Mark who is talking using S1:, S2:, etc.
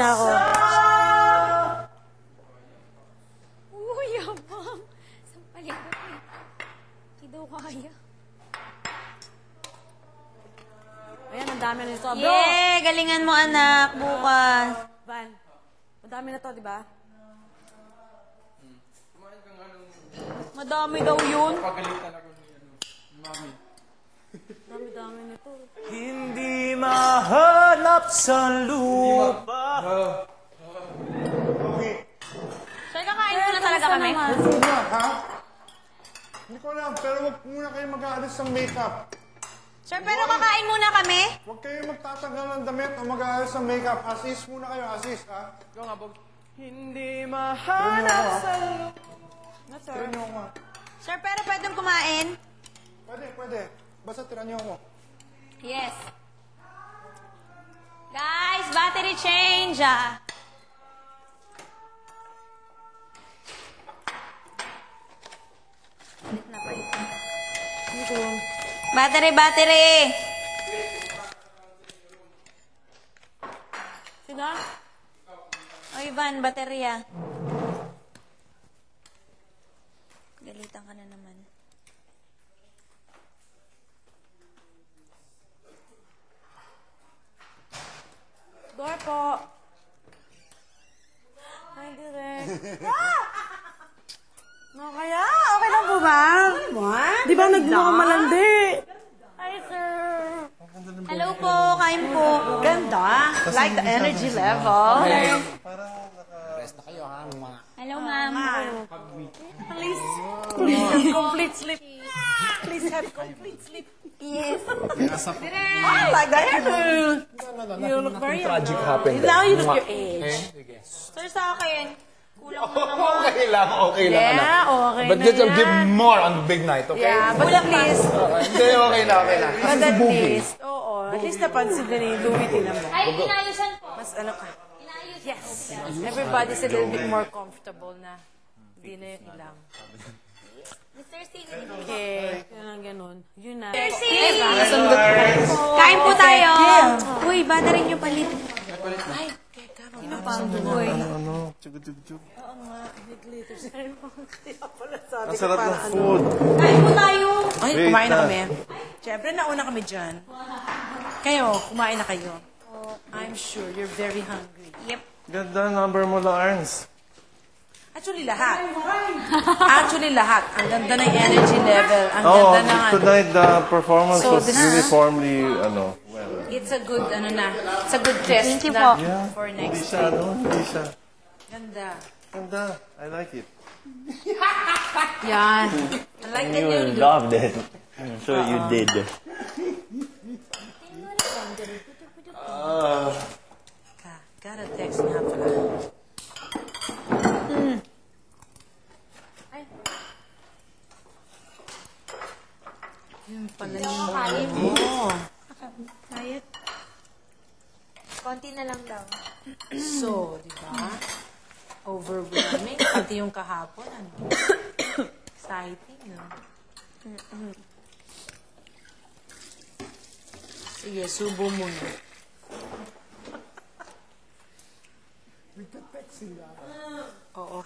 S1: na ako.
S2: Uy, yabang. Sampalin ko eh. Hindi daw kaya.
S1: Ayan, ang dami na nito. Bro!
S3: Yeah! Galingan mo, anak. Bukas.
S1: Van, ang dami na to, di ba?
S3: Madami daw yun.
S4: Pagalitan ako ni Mami.
S1: Dami-dami nito.
S5: Hindi mahanap sa lupa.
S3: Sir, kakain mo na talaga kami?
S6: Ha? Hindi ko alam, pero huwag muna kayo mag-aalis ng makeup.
S3: Sir, pero kakain muna kami?
S6: Huwag kayo magtatanggal ng damit o mag-aalis ng makeup. Assist muna kayo, assist, ha?
S4: Ikaw nga, Bog.
S5: Hindi mahanap sa lupa.
S6: Tira niyo ako, ha?
S3: Sir, pero pwedeng kumain?
S6: Pwede. Basta tira niyo ako.
S3: Yes. Guys, battery change, ah. Ulit na pa ito. Battery!
S1: Sino?
S3: O, Ivan, baterya. Galitan ka na naman.
S1: Door po. Hi, direct. No, kaya? Okay lang po ba? What? Di ba nagmukha malandi? Hi, sir.
S3: Hello po, kain po.
S1: Ganda. Like the energy level.
S3: Hello, ma'am.
S1: Please have complete sleep. Please have complete sleep.
S3: Yes.
S1: I like that. You look very
S4: Tragic happened.
S1: Now you look your age.
S3: Sir, sa akin, kulang mo naman.
S4: Okay lang.
S1: Yeah, okay
S4: But
S1: na
S4: give
S1: yan.
S4: more on the big night, okay?
S1: Yeah, but at least,
S4: Hindi, okay na.
S1: but at least, oo, at least napansin din ni Louie din naman.
S3: Ay, inayusan po.
S1: Mas ano ka? Yes. Everybody's a little bit more comfortable na. Hindi na yung ilang.
S3: Mr. Steve.
S1: Okay. Kaya lang ganun. Yun na.
S3: Mr. Steve. Kain po tayo. Uy, battery niyo palit. Ay, sino pa? Uy.
S1: Oo nga. Glitter ceremony. Kaya pala sabi
S6: Ang
S1: ko
S6: sarap ng
S1: parang ano.
S6: food.
S3: Kain po tayo.
S1: Ay,
S6: Wait,
S1: kumain na
S6: ah.
S1: kami. Siyempre, nauna kami dyan. Kayo, kumain na kayo. I'm sure you're very hungry.
S3: Yep.
S6: Ganda number mo, Lawrence.
S1: Actually, lahat. Ang ganda ng energy level. Ang ganda ng ano.
S6: Tonight the performance
S1: So,
S6: was
S1: this-
S6: uniformly, well.
S1: It's a good, ano na. It's a good test
S3: Thank you
S1: na
S3: po.
S1: for
S6: Hindi
S1: next
S6: siya,
S1: week.
S6: Hindi siya.
S1: Ganda.
S6: Ganda. I like it.
S1: Yan. I like that
S5: You
S1: you
S5: loved it. I'm sure you did.
S1: Gotta text nga pala. Yun pala yung...
S2: Kain.
S1: Oo.
S2: Diet. Konti na lang daw.
S1: So, di ba? Overwhelming. Pati yung kahapon, ano? Exciting, no? Sige, subo muna. Oo.